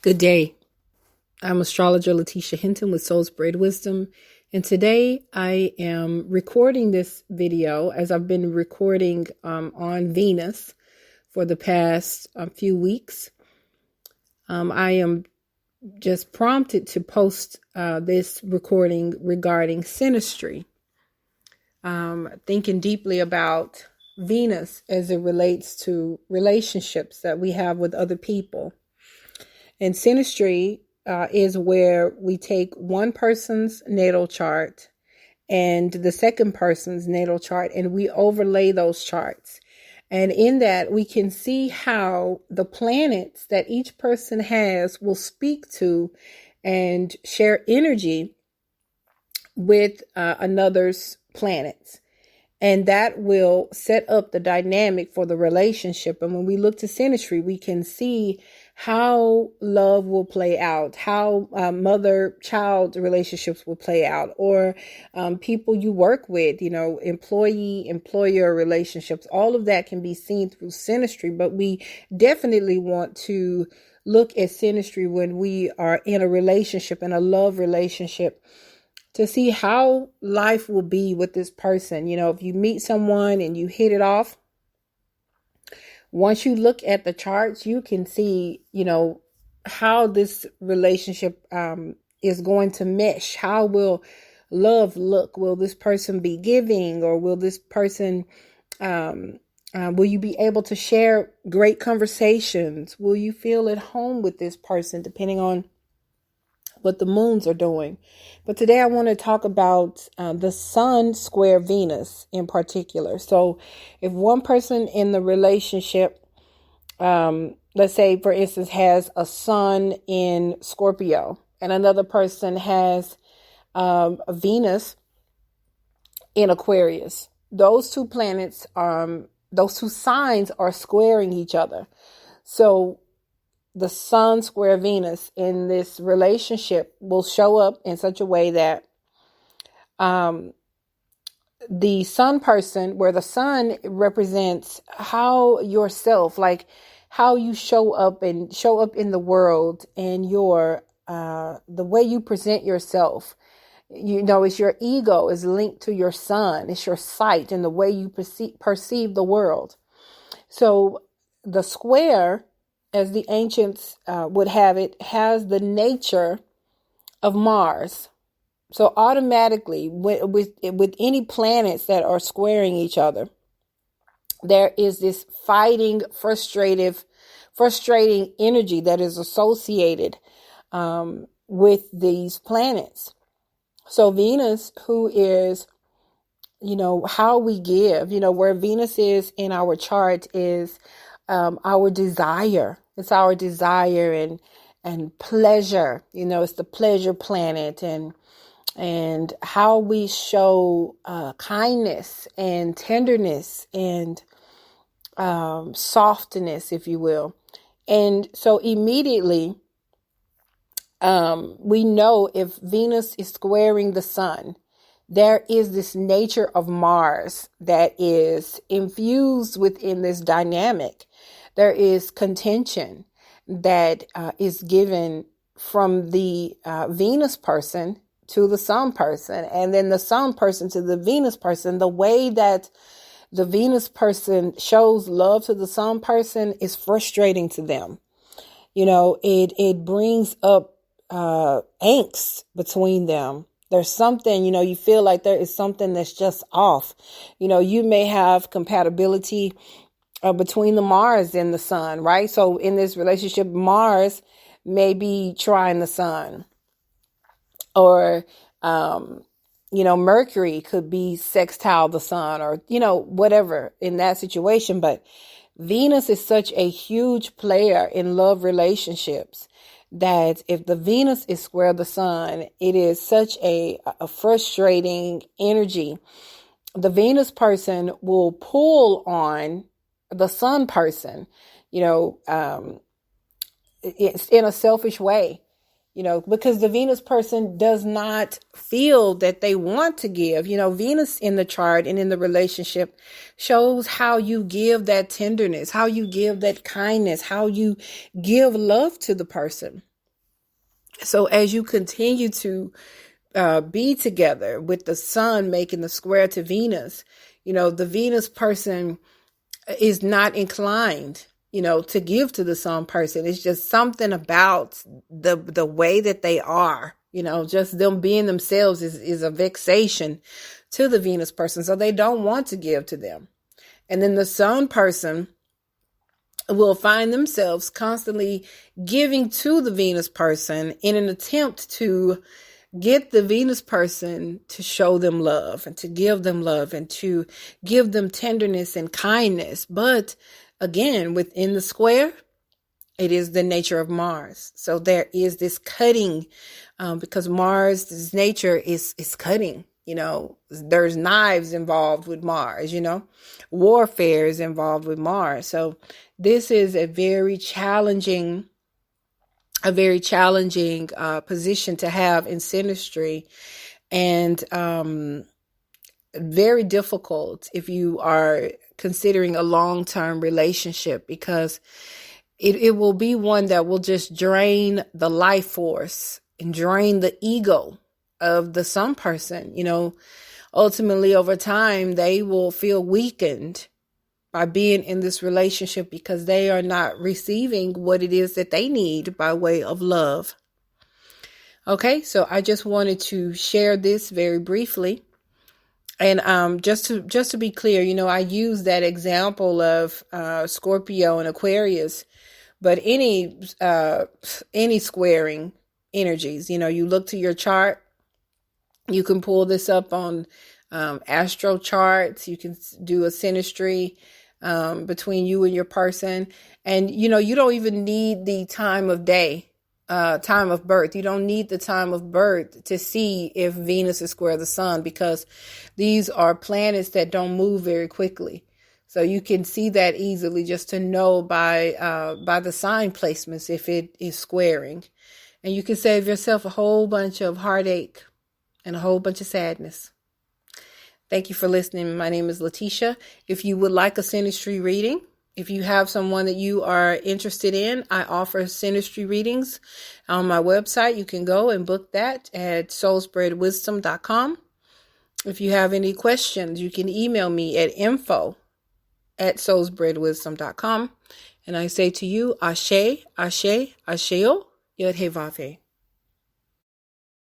Good day. I'm astrologer Lateesha Hinton with Soul's Braid Wisdom. And today I am recording this video as I've been recording on Venus for the past few weeks. I am just prompted to post this recording regarding synastry. Thinking deeply about Venus as it relates to relationships that we have with other people. And synastry is where we take one person's natal chart and the second person's natal chart, and we overlay those charts. And in that, we can see how the planets that each person has will speak to and share energy with another's planets. And that will set up the dynamic for the relationship. And when we look to synastry, we can see how love will play out, how mother-child relationships will play out, or people you work with, employee-employer relationships. All of that can be seen through synastry, but we definitely want to look at synastry when we are in a relationship, in a love relationship, to see how life will be with this person. If you meet someone and you hit it off, once you look at the charts, you can see, how this relationship is going to mesh. How will love look? Will this person be giving, or will this person, will you be able to share great conversations? Will you feel at home with this person, depending on what the moons are doing? But today I want to talk about the Sun square Venus in particular. So if one person in the relationship, let's say, for instance, has a Sun in Scorpio, and another person has a Venus in Aquarius, those two planets, those two signs are squaring each other. So the Sun square Venus in this relationship will show up in such a way that the Sun person, where the Sun represents how yourself, like how you show up in the world, and your the way you present yourself. It's your ego is linked to your Sun. It's your sight and the way you perceive the world. So the square, as the ancients would have it, has the nature of Mars. So automatically, with any planets that are squaring each other, there is this fighting, frustrating energy that is associated with these planets. So Venus, who is, how we give, where Venus is in our chart is our desire. It's our desire and pleasure. It's the pleasure planet, and how we show kindness and tenderness and softness, if you will. And so immediately, we know if Venus is squaring the Sun, there is this nature of Mars that is infused within this dynamic. There is contention that is given from the Venus person to the Sun person, and then the Sun person to the Venus person. The way that the Venus person shows love to the Sun person is frustrating to them. It brings up angst between them. There's something, you feel like there is something that's just off. You may have compatibility between the Mars and the Sun, right? So in this relationship, Mars may be trying the Sun, or, Mercury could be sextile the Sun, or, whatever in that situation. But Venus is such a huge player in love relationships that if the Venus is square the Sun, it is such a frustrating energy. The Venus person will pull on the Sun person, it's in a selfish way, because the Venus person does not feel that they want to give. Venus in the chart and in the relationship shows how you give that tenderness, how you give that kindness, how you give love to the person. So as you continue to be together with the sun making the square to Venus, the Venus person is not inclined, to give to the sun person. It's just something about the way that they are, just them being themselves is a vexation to the Venus person. So they don't want to give to them. And then the sun person will find themselves constantly giving to the Venus person in an attempt to get the Venus person to show them love and to give them love and to give them tenderness and kindness. But again, within the square, it is the nature of Mars. So there is this cutting, because Mars' nature is cutting. There's knives involved with Mars, warfare is involved with Mars. So this is a very challenging position to have in synastry, and very difficult if you are considering a long-term relationship, because it will be one that will just drain the life force and drain the ego of the sun person. Ultimately over time, they will feel weakened by being in this relationship because they are not receiving what it is that they need by way of love. Okay, so I just wanted to share this very briefly. And just to be clear, I use that example of Scorpio and Aquarius, but any squaring energies, you look to your chart. You can pull this up on astro charts. You can do a synastry between you and your person. And, you don't even need the time of day, time of birth. You don't need the time of birth to see if Venus is square the sun, because these are planets that don't move very quickly. So you can see that easily just to know by the sign placements if it is squaring. And you can save yourself a whole bunch of heartache and a whole bunch of sadness. Thank you for listening. My name is Lateesha. If you would like a synastry reading, if you have someone that you are interested in, I offer synastry readings on my website. You can go and book that at soulspreadwisdom.com. If you have any questions, you can email me at info@soulspreadwisdom.com. And I say to you, Ase Ase Ase O, Yod He Vav He.